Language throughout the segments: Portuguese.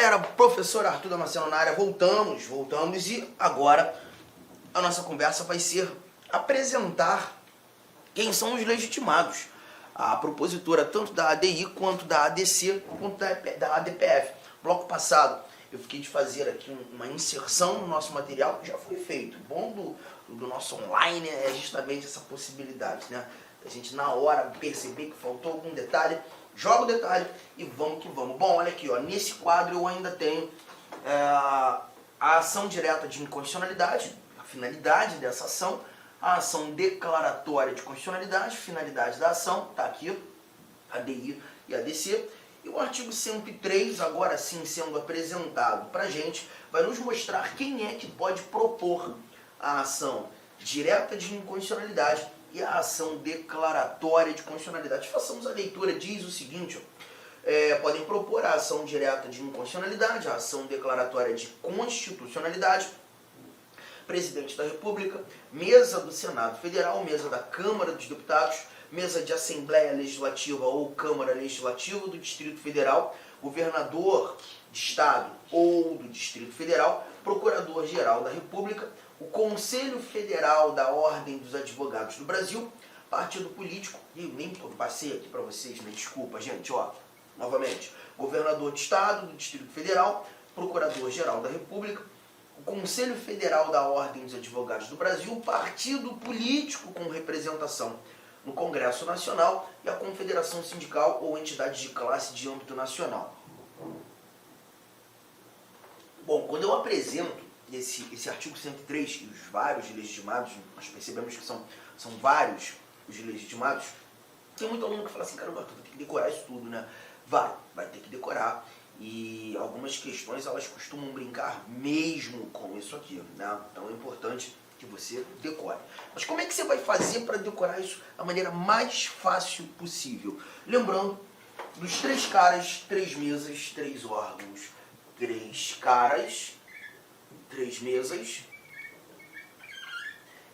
galera, professor Arthur Damasceno na área, voltamos e agora a nossa conversa vai ser apresentar quem são os legitimados. A propositora tanto da ADI quanto da ADC quanto da ADPF. Bloco passado eu fiquei de fazer aqui uma inserção no nosso material que já foi feito. O bom do nosso online é justamente essa possibilidade, né? A gente na hora perceber que faltou algum detalhe, joga o detalhe e vamos que vamos. Bom, olha aqui, ó, nesse quadro eu ainda tenho a ação direta de inconstitucionalidade, a finalidade dessa ação, a ação declaratória de constitucionalidade, finalidade da ação, tá aqui, ADI e ADC, e o artigo 103, agora sim sendo apresentado pra gente, vai nos mostrar quem é que pode propor a ação direta de inconstitucionalidade e a ação declaratória de constitucionalidade. Façamos a leitura, diz o seguinte, ó, podem propor a ação direta de inconstitucionalidade, a ação declaratória de constitucionalidade, Presidente da República, mesa do Senado Federal, mesa da Câmara dos Deputados, mesa de Assembleia Legislativa ou Câmara Legislativa do Distrito Federal, governador de Estado ou do Distrito Federal, Procurador-Geral da República, o Conselho Federal da Ordem dos Advogados do Brasil, partido político, e eu nem passei aqui para vocês, né? Desculpa, gente, ó, novamente, governador de Estado do Distrito Federal, Procurador-Geral da República, o Conselho Federal da Ordem dos Advogados do Brasil, partido político com representação no Congresso Nacional e a Confederação Sindical ou entidade de classe de âmbito nacional. Bom, quando eu apresento esse artigo 103 e os vários legitimados, nós percebemos que são vários os legitimados, tem muito aluno que fala assim, cara, Arthur, vai ter que decorar isso tudo, né? Vai ter que decorar. E algumas questões, elas costumam brincar mesmo com isso aqui, né? Então é importante que você decore. Mas como é que você vai fazer para decorar isso da maneira mais fácil possível? Lembrando dos 3 caras, 3 mesas, 3 órgãos. 3 caras, 3 mesas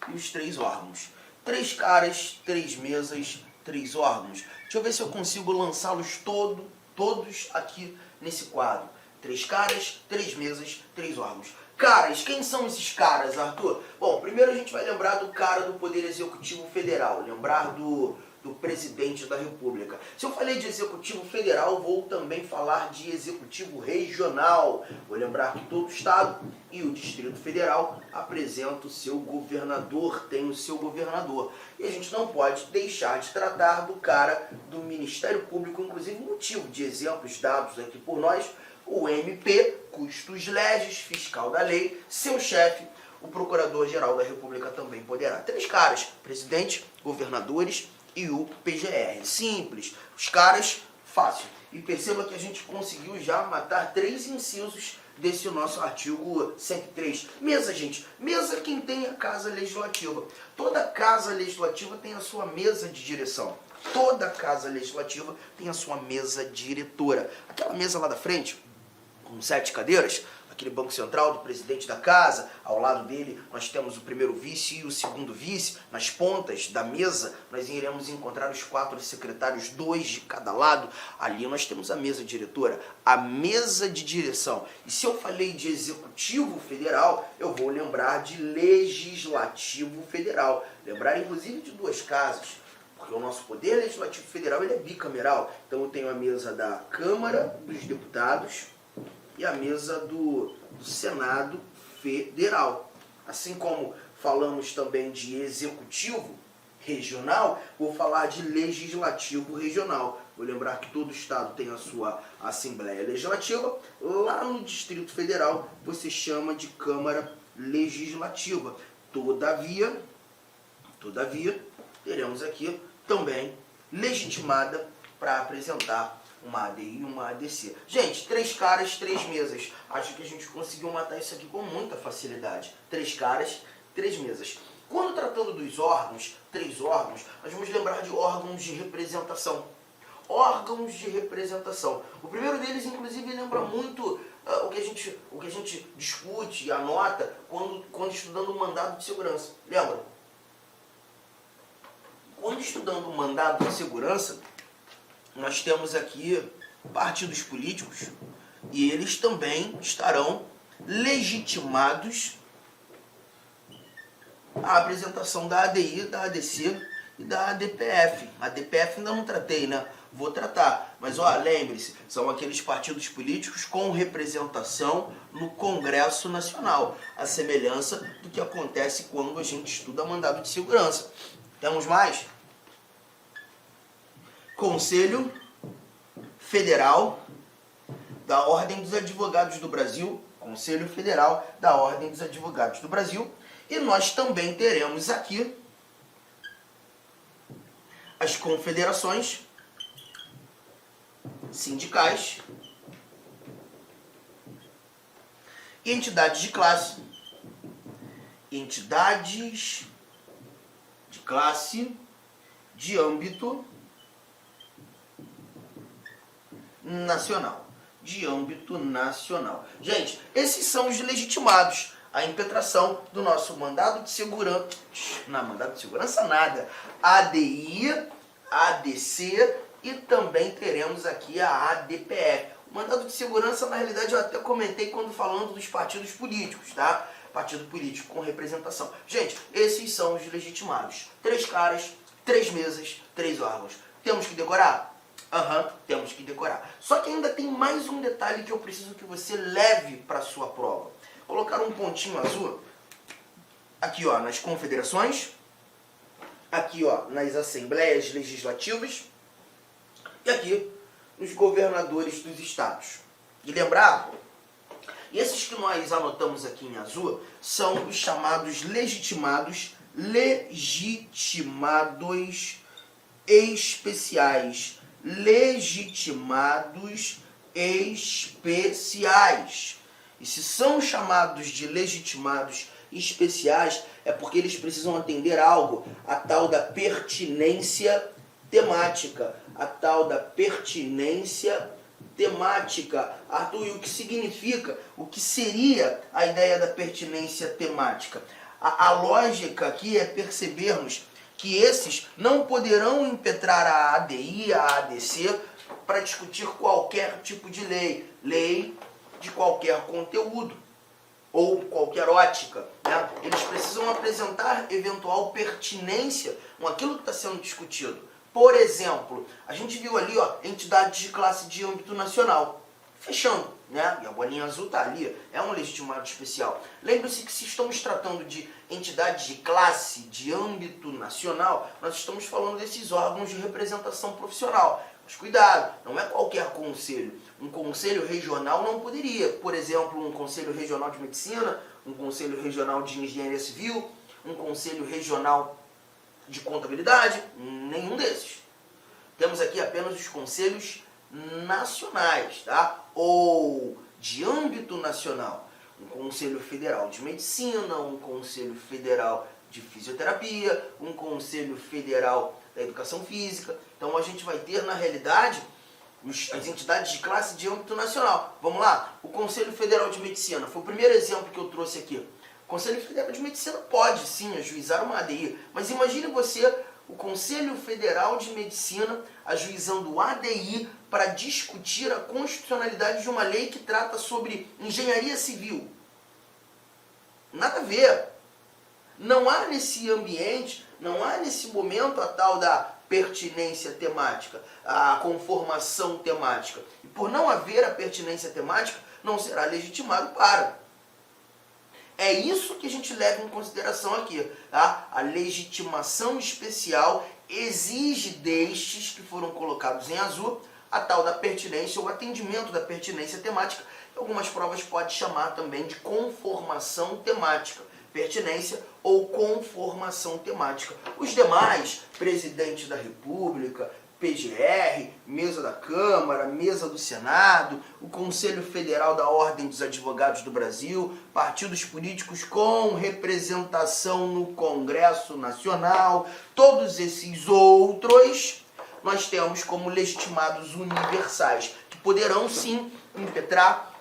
e os 3 órgãos. 3 caras, 3 mesas, 3 órgãos. Deixa eu ver se eu consigo lançá-los todos aqui nesse quadro. 3 caras, 3 mesas, 3 órgãos. Caras, quem são esses caras, Arthur? Bom, primeiro a gente vai lembrar do cara do Poder Executivo Federal, lembrar do Presidente da República. Se eu falei de Executivo Federal, vou também falar de Executivo Regional. Vou lembrar que todo Estado e o Distrito Federal apresenta o seu governador, tem o seu governador. E a gente não pode deixar de tratar do cara do Ministério Público, inclusive motivo de exemplos dados aqui por nós, o MP, custos legis, fiscal da lei, seu chefe, o Procurador-Geral da República também poderá. 3 caras, presidente, governadores e o PGR. Simples. Os caras, fácil. E perceba que a gente conseguiu já matar 3 incisos desse nosso artigo 103. Mesa, gente. Mesa quem tem a Casa Legislativa. Toda Casa Legislativa tem a sua mesa de direção. Toda Casa Legislativa tem a sua mesa diretora. Aquela mesa lá da frente, com 7 cadeiras, aquele banco central do presidente da casa, ao lado dele nós temos o primeiro vice e o segundo vice, nas pontas da mesa nós iremos encontrar os 4 secretários, 2 de cada lado, ali nós temos a mesa diretora, a mesa de direção. E se eu falei de Executivo Federal, eu vou lembrar de Legislativo Federal, lembrar inclusive de 2 casas, porque o nosso Poder Legislativo Federal ele é bicameral, então eu tenho a mesa da Câmara dos Deputados e a mesa do Senado Federal. Assim como falamos também de Executivo Regional, vou falar de Legislativo Regional. Vou lembrar que todo Estado tem a sua Assembleia Legislativa. Lá no Distrito Federal, você chama de Câmara Legislativa. Todavia, teremos aqui também legitimada para apresentar uma ADI e uma ADC. Gente, 3 caras, 3 mesas. Acho que a gente conseguiu matar isso aqui com muita facilidade. 3 caras, 3 mesas. Quando tratando dos órgãos, 3 órgãos, nós vamos lembrar de órgãos de representação. Órgãos de representação. O primeiro deles, inclusive, lembra muito o que a gente discute e anota quando estudando o mandado de segurança. Lembra? Quando estudando o mandado de segurança, nós temos aqui partidos políticos E eles também estarão legitimados à apresentação da ADI, da ADC e da ADPF. A ADPF ainda não tratei, né? Vou tratar. Mas, ó, lembre-se, são aqueles partidos políticos com representação no Congresso Nacional. A semelhança do que acontece quando a gente estuda mandado de segurança. Temos mais? Conselho Federal da Ordem dos Advogados do Brasil. Conselho Federal da Ordem dos Advogados do Brasil. E nós também teremos aqui as confederações sindicais e entidades de classe. Entidades de classe de âmbito nacional. De âmbito nacional. Gente, esses são os legitimados à impetração do nosso mandado de segurança. Não, mandado de segurança nada. ADI, ADC e também teremos aqui a ADPF. O mandado de segurança, na realidade, eu até comentei quando falando dos partidos políticos, tá? Partido político com representação. Gente, esses são os legitimados. 3 caras, 3 mesas, 3 órgãos. Temos que decorar? Temos que decorar. Só que ainda tem mais um detalhe que eu preciso que você leve para a sua prova. Colocar um pontinho azul aqui, ó, nas confederações, aqui, ó, nas assembleias legislativas e aqui nos governadores dos estados. E lembrar, esses que nós anotamos aqui em azul são os chamados legitimados especiais. Legitimados especiais. E se são chamados de legitimados especiais, é porque eles precisam atender algo, a tal da pertinência temática. A tal da pertinência temática. Arthur, e o que significa? O que seria a ideia da pertinência temática? A lógica aqui é percebermos que esses não poderão impetrar a ADI, a ADC, para discutir qualquer tipo de lei. Lei de qualquer conteúdo ou qualquer ótica, né? Eles precisam apresentar eventual pertinência com aquilo que está sendo discutido. Por exemplo, a gente viu ali, ó, entidades de classe de âmbito nacional. Fechando, né? E a bolinha azul está ali, é um legitimado especial. Lembre-se que se estamos tratando de entidades de classe de âmbito nacional, nós estamos falando desses órgãos de representação profissional. Mas cuidado, não é qualquer conselho. Um conselho regional não poderia, por exemplo, um conselho regional de medicina, um conselho regional de engenharia civil, um conselho regional de contabilidade, nenhum desses. Temos aqui apenas os conselhos nacionais, tá? Ou de âmbito nacional. Um conselho federal de medicina, um conselho federal de fisioterapia, um conselho federal da educação física. Então a gente vai ter, na realidade, as entidades de classe de âmbito nacional. Vamos lá? O Conselho Federal de Medicina foi o primeiro exemplo que eu trouxe aqui. O Conselho Federal de Medicina pode, sim, ajuizar uma ADI, mas imagine você, o Conselho Federal de Medicina, ajuizando ADI para discutir a constitucionalidade de uma lei que trata sobre engenharia civil. Nada a ver. Não há nesse ambiente, não há nesse momento a tal da pertinência temática, a conformação temática. E por não haver a pertinência temática, não será legitimado para. É isso que a gente leva em consideração aqui, tá? A legitimação especial exige destes que foram colocados em azul a tal da pertinência ou atendimento da pertinência temática. Algumas provas podem chamar também de conformação temática. Pertinência ou conformação temática. Os demais, presidente da República, PGR, mesa da Câmara, mesa do Senado, o Conselho Federal da Ordem dos Advogados do Brasil, partidos políticos com representação no Congresso Nacional, todos esses outros nós temos como legitimados universais, que poderão sim impetrar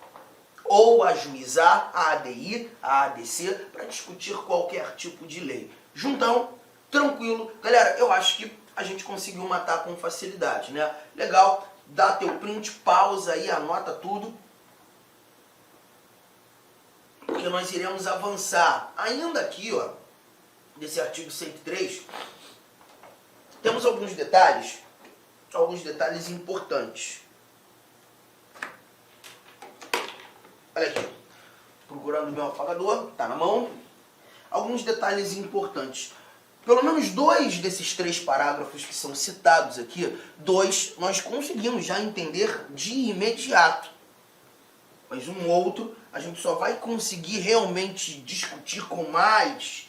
ou ajuizar a ADI, a ADC, para discutir qualquer tipo de lei. Juntão, tranquilo. Galera, eu acho que a gente conseguiu matar com facilidade, né? Legal, dá teu print, pausa aí, anota tudo. porque nós iremos avançar. Ainda aqui, ó, desse artigo 103, temos alguns detalhes importantes. Olha aqui, procurando o meu apagador, tá na mão. Alguns detalhes importantes. Pelo menos 2 desses 3 parágrafos que são citados aqui, 2 nós conseguimos já entender de imediato. Mas um outro a gente só vai conseguir realmente discutir com mais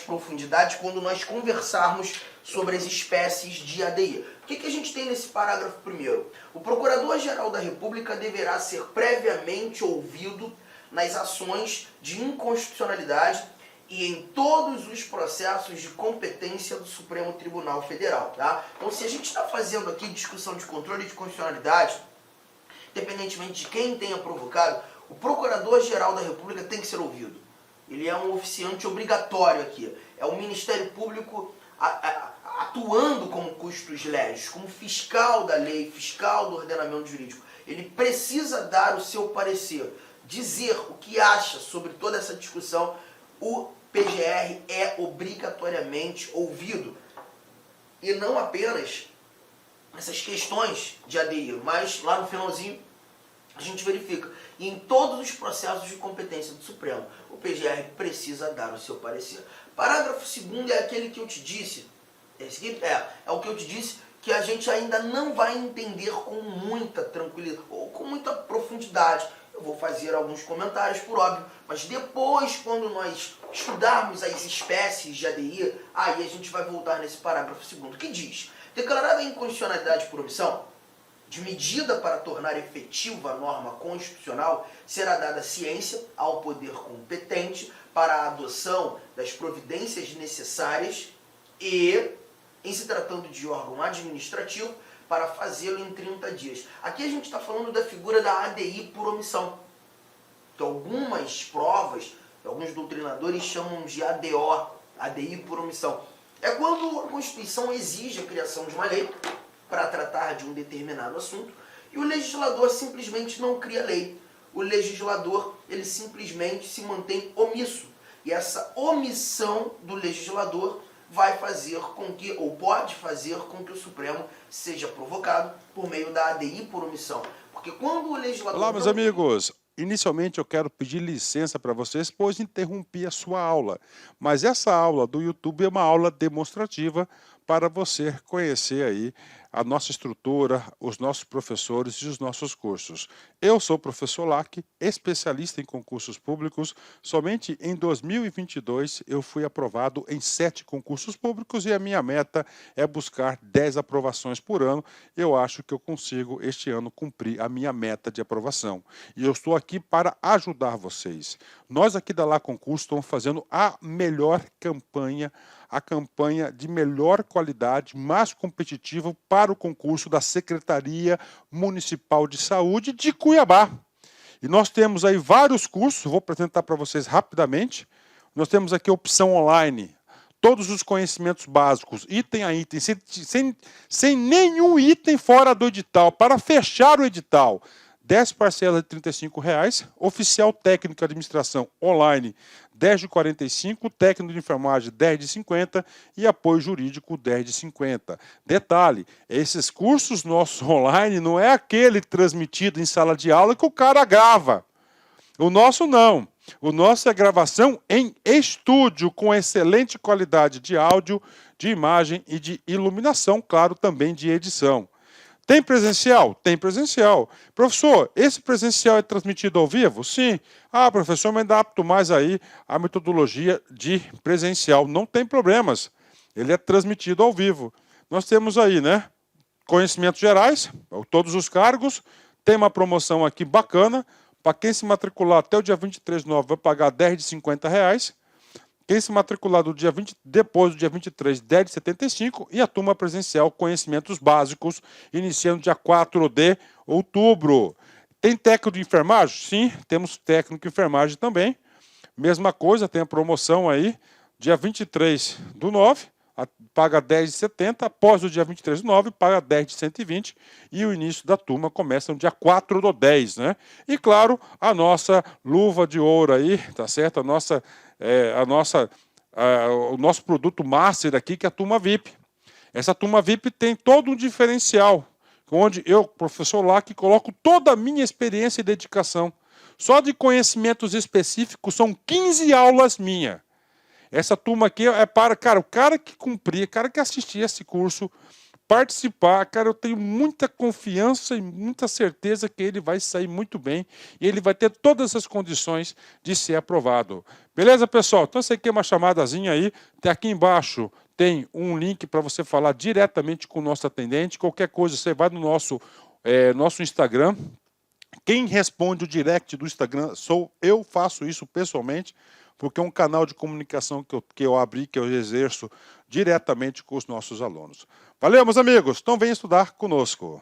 profundidade quando nós conversarmos sobre as espécies de ADI. O que a gente tem nesse parágrafo primeiro? O Procurador-Geral da República deverá ser previamente ouvido nas ações de inconstitucionalidade e em todos os processos de competência do Supremo Tribunal Federal. Tá? Então, se a gente está fazendo aqui discussão de controle de constitucionalidade, independentemente de quem tenha provocado, o Procurador-Geral da República tem que ser ouvido. Ele é um oficiante obrigatório aqui. É o Ministério Público atuando como custos legis, como fiscal da lei, fiscal do ordenamento jurídico. Ele precisa dar o seu parecer, dizer o que acha sobre toda essa discussão. O PGR é obrigatoriamente ouvido. E não apenas essas questões de ADI, mas lá no finalzinho a gente verifica. E em todos os processos de competência do Supremo, o PGR precisa dar o seu parecer. Parágrafo 2º é aquele que eu te disse, é o que eu te disse, que a gente ainda não vai entender com muita tranquilidade, ou com muita profundidade. Eu vou fazer alguns comentários, por óbvio, mas depois, quando nós estudarmos as espécies de ADI, aí a gente vai voltar nesse parágrafo 2º, que diz: declarada a inconstitucionalidade por omissão, de medida para tornar efetiva a norma constitucional, será dada ciência ao poder competente para a adoção das providências necessárias e, em se tratando de órgão administrativo, para fazê-lo em 30 dias. Aqui a gente está falando da figura da ADI por omissão, que algumas provas, alguns doutrinadores chamam de ADO, ADI por omissão. É quando a Constituição exige a criação de uma lei para tratar de um determinado assunto e o legislador simplesmente não cria lei. O legislador, ele simplesmente se mantém omisso. E essa omissão do legislador vai fazer com que, ou pode fazer com que o Supremo seja provocado por meio da ADI por omissão. Porque quando o legislador... Olá, meus amigos. Inicialmente eu quero pedir licença para vocês, pois interrompi a sua aula. Mas essa aula do YouTube é uma aula demonstrativa para você conhecer aí a nossa estrutura, os nossos professores e os nossos cursos. Eu sou o professor Lac, especialista em concursos públicos. Somente em 2022 eu fui aprovado em 7 concursos públicos e a minha meta é buscar 10 aprovações por ano. Eu acho que eu consigo este ano cumprir a minha meta de aprovação. E eu estou aqui para ajudar vocês. Nós aqui da Lá Concurso estamos fazendo a melhor campanha, a campanha de melhor qualidade, mais competitiva para o concurso da Secretaria Municipal de Saúde de Cuiabá. E nós temos aí vários cursos, vou apresentar para vocês rapidamente. Nós temos aqui a opção online, todos os conhecimentos básicos, item a item, sem nenhum item fora do edital, para fechar o edital. 10 parcelas de R$ 35,00, oficial técnico de administração online 10 de 45, técnico de enfermagem 10 de 50 e apoio jurídico 10 de 50. Detalhe, esses cursos nossos online não é aquele transmitido em sala de aula que o cara grava. O nosso não. O nosso é gravação em estúdio com excelente qualidade de áudio, de imagem e de iluminação, claro, também de edição. Tem presencial? Tem presencial. Professor, esse presencial é transmitido ao vivo? Sim. Ah, professor, me adapto mais aí à metodologia de presencial. Não tem problemas. Ele é transmitido ao vivo. Nós temos aí, né? Conhecimentos gerais, todos os cargos. Tem uma promoção aqui bacana. Para quem se matricular até o dia 23/9 vai pagar 10 de R$50. Quem se matricular depois do dia 23, 10 de 75, e a turma presencial Conhecimentos Básicos, iniciando dia 4 de outubro. Tem técnico de enfermagem? Sim, temos técnico de enfermagem também. Mesma coisa, tem a promoção aí, dia 23/9, paga 10 de 70, após o dia 23/9, paga 10 de 120, e o início da turma começa no dia 4/10, né? E claro, a nossa luva de ouro aí, tá certo? O nosso produto master aqui, que é a turma VIP. Essa turma VIP tem todo um diferencial, onde eu, professor Lac, coloco toda a minha experiência e dedicação. Só de conhecimentos específicos são 15 aulas minhas. Essa turma aqui é para, cara, o cara que cumprir, o cara que assistir esse curso, participar, cara, eu tenho muita confiança e muita certeza que ele vai sair muito bem e ele vai ter todas as condições de ser aprovado. Beleza, pessoal? Então, isso aqui é uma chamadazinha aí. Até aqui embaixo tem um link para você falar diretamente com o nosso atendente. Qualquer coisa, você vai no nosso Instagram. Quem responde o direct do Instagram sou eu, faço isso pessoalmente, porque é um canal de comunicação que eu abri, que eu exerço diretamente com os nossos alunos. Valeu, meus amigos. Então, venham estudar conosco.